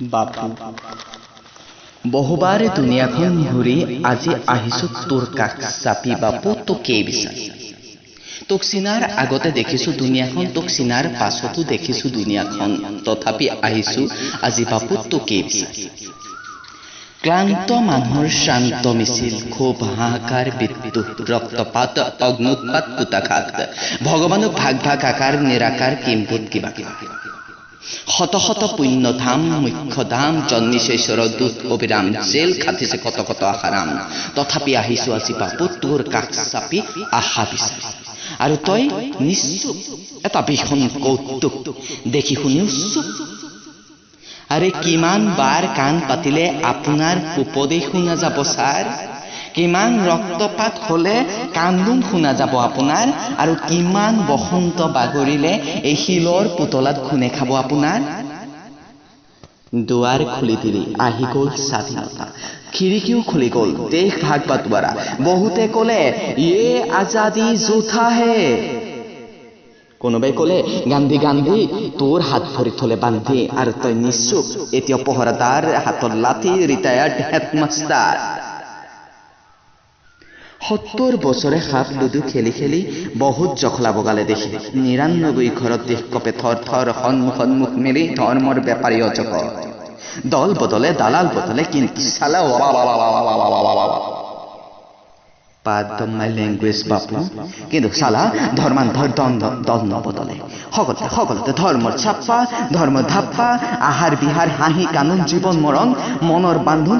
বাপু বহুবাৰ দুনিয়াখন ঘূৰি আজি আহিছো তোৰ কাষ চাপি বাপু তোকে বিচাৰি তোক চিনাৰ আগতে দেখিছো দুনিয়াখন তোক চিনাৰ পাছতো দেখিছো দুনিয়াখন তথাপি আহিছো আজি বাপু তোকে বিচাৰি ক্লান্ত মানুহৰ শান্ত মিছিল ক্ষোভ হাহাকাৰ বিদ্যুৎ ৰক্তপাত অগ্নুৎপাত কুটাঘাত ভগৱানক ভাগ ভাগ আকাৰ নিৰাকাৰ কিম্ভূত কিবা শত শত পুণ্য ধাম মুখ্য ধাম জন্মিছে ঈশ্বৰৰ দূত অবিৰাম জেল খাটিছে কত কত আশাৰাম তথাপি আহিছো আজি বাপু তোৰ কাষ চাপি আশা বিচাৰি আৰু তই নিশ্চুপ এটা ভীষণ কৌতুক দেখি শুনি উৎসুক আৰে কিমান বাৰ কাণ পাতিলে আপোনাৰ উপদেশ শুনা যাব ছাৰ কিমান ৰক্তপাত হলে কান্দোন শুনা যাব আপোনাৰ আৰু কিমান বসন্ত বাগৰিলে এই শিলৰ পুতলাত খুনে খাব আপোনাৰ দুৱাৰ খুলি দিলি আহি গল স্বাধীনতা খিৰিকীও খুলি গল দেশ ভাগ বাটোৱাৰা বহুতে কলে ইয়ে আজাদী জুঠা হে কোনোবাই কলে গান্ধী গান্ধী তোৰ হাত ভৰি থলে বান্ধি আৰু তই নিশ্চুপ এতিয়া পহৰাদাৰ হাতত লাঠি ৰিটায়াৰ্ড হেডমাষ্টাৰ ৭০ বছৰে সাপ লুডু খেলি খেলি বহুত জখলা বগালে দেখি ৯৯ ঘৰত দেশ কপে থৰ থৰ সন্মুখ মেলি ধৰ্মৰ বেপাৰী অজগৰ দল বদলে দালাল বদলে কিন্তু চালা Pardon my language, বাপু কিন্তু সালা ধর্মান্তর দল নবদলে সকলতে ধৰ্মৰ ছাপ্পা ধৰ্ম ধাপ্পা আহাৰ বিহাৰ হাঁহি কানুন জীৱন মৰণ মনৰ বান্ধোন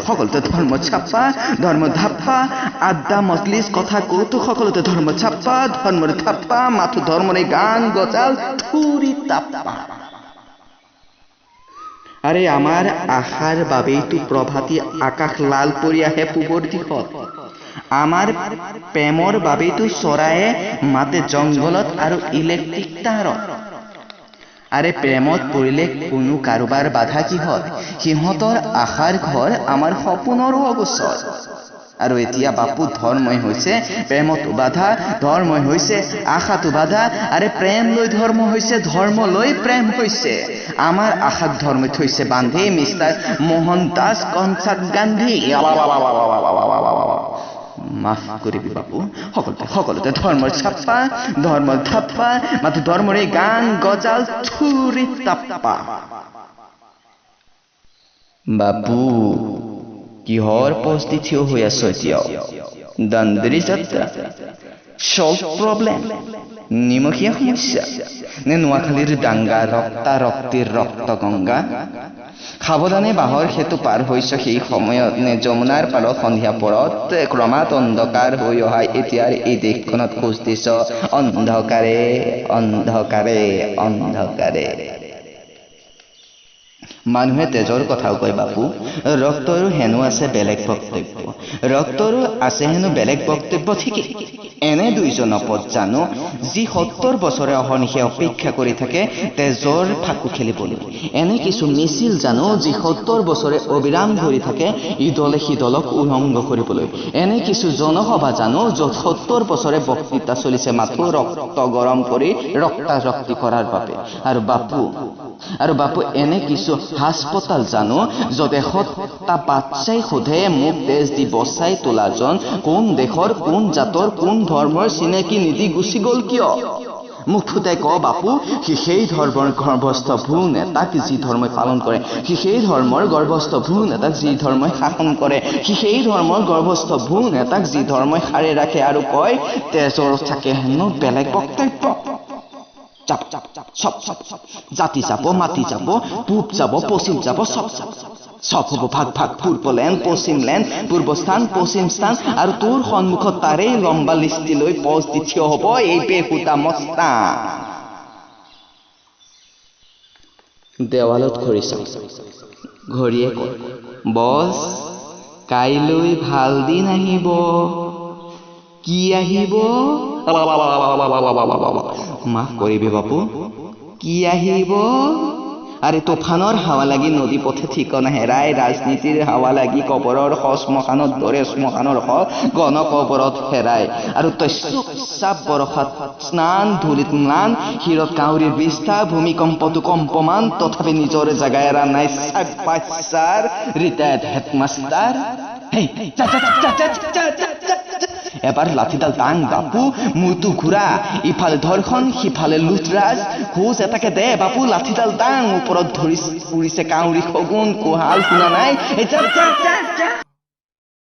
সকলতে ধৰ্ম ছাপ্পা ধৰ্ম ধাপ্পা আড্ডা মজলিছ কথা কৌতুক সকলতে ধৰ্ম ছাপ্পা ধৰ্মৰ ধাপ্পা মাথো ধৰ্মৰে গান গজাল থুৰি তাপ্পা আৰে আমাৰ আশাৰ বাবেইতো প্ৰভাতী আকাশ লাল পৰি আহে পূবৰ দিশত আমাৰ প্ৰেমৰ বাবেইতো চৰায়ে মাতে জংঘলত আৰু ইলেক্ট্ৰিক তাঁৰত আৰে প্ৰেমত পৰিলে কোনো কাৰোবাৰ বাধা কিহত সিহঁতৰ আশাৰ ঘৰ আমাৰ সপোনৰো অগোচৰ আৰু এতিয়া বাপু ধৰ্মই হৈছে প্ৰেমতো বাধা ধৰ্মই হৈছে আশাতো বাধা আৰে প্ৰেম লৈ ধৰ্ম হৈছে ধৰ্ম লৈ প্ৰেম হৈছে আমাৰ আশাক ধৰ্মই থৈছে বান্ধি মিষ্টাৰ মোহন দাস কনচাৰ্ট গান্ধী মাফ কৰিবি বাপু সকলতে ধৰ্মৰ ছাপ্পা ধৰ্মৰ ধাপ্পা মাথো ধৰ্মৰে গান গজাল থুৰি তাপ্পা বাপু কিহৰ পস্তি থিয় হৈ আছ এতিয়াও দাণ্ডৰী যাত্ৰা চল্ভ প্ৰব্লেম নিমখীয়া সমস্যা নে নোৱাখালীৰ দাংগা ৰক্তাৰক্তিৰ ৰক্ত গংগা সাৱধানে বাঁহৰ সেতু পাৰ হৈছ সেই সময়ত নে যমুনাৰ পাৰত সন্ধিয়া পৰত ক্ৰমাৎ অন্ধকাৰ হৈ অহা এতিয়াৰ এই দেশখনত খোজ দিছ অন্ধকাৰে অন্ধকাৰে অন্ধকাৰে মানুহে তেজৰ কথাও কয় বাপু ৰক্তৰো হেনো আছে বেলেগ বক্তব্য ৰক্তৰো আছে হেনো বেলেগ বক্তব্য ঠিকেই এনে দুইজন পদ জানো যি ৭০ বছৰে অহৰ্নিশে অপেক্ষা কৰি থাকে তেজৰ ফাকু খেলিবলৈ এনে কিছু মিছিল জানো যি ৭০ বছৰে অবিৰাম ধৰি থাকে ইদলে সিদলক উলংঘ কৰিবলৈ এনে কিছু জনসভা জানো য'ত ৭০ বছৰে বক্তৃতা চলিছে মাথো ৰক্ত গৰম কৰি ৰক্তাৰক্তি কৰাৰ বাবে আৰু বাপু এনে কিছু হাস্পতাল জানো য'ত এশটা বাচ্চাই সোধে মোক তেজ দি বচাই তোলাজন কোন দেশৰ কোন জাতৰ কোন ধৰ্মৰ চিনাকি নিদি গুচি গ'ল কিয় মুখ ফুটাই ক বাপু সেই ধৰ্মৰ গৰ্ভস্থ ভূ নেতাক যি ধৰ্মই পালন কৰে সেই ধৰ্মৰ গৰ্ভস্থ ভূ নেতাক যি ধৰ্মই শাসন কৰে সেই ধৰ্মৰ গৰ্ভস্থ ভূ নেতাক যি ধৰ্মই সাৰে ৰাখে আৰু কয় তেজৰ থাকে হেনো বেলেগ বক্তব্য জাতি যাব মাটি যাব পূব যাব পশ্চিম যাব সব হ'ব ভাগ ভাগ পূৰ্বলেণ্ড পশ্চিমলেণ্ড পূৰ্বস্থান পশ্চিম স্থান আৰু তোৰ সন্মুখত তাৰে লম্বা লিষ্টি লৈ পজ দি থিয় হ'ব এই বেহুদা মস্তান দেৱালত ঘড়ী চাওঁ ঘড়ীয়ে কয় বছ কাইলৈ ভাল দিন আহিব কি আহিব মাফ কৰিবি বাপু কি আহিব আৰে তুফানৰ হাৱা লাগি নদী পথে ঠিকনা হেৰাই ৰাজনীতিৰ হাৱা লাগি কবৰৰ শ্মশানত দৰে শ্মশানৰ গণ কবৰত হেৰাই আৰু তস্যুপ বৰষাত স্নান ধূলিত ম্লান শিৰত কাউৰীৰ বিষ্ঠা ভূমিকম্পটো কম্পমান তথাপি নিজৰ জাগা এৰা নাই চাৰ ৰিটায়াৰ্ড হেডমাষ্টাৰ এবাৰ লাঠিডাল দাং বাপু মূৰটো ঘূৰা ইফালে ধৰ্ষণ সিফালে লুটৰাজ খোজ এটাকে দে বাপু লাঠিডাল দাং ওপৰত ধৰি উৰিছে কাউৰী শগুন কোহাল শুনা নাই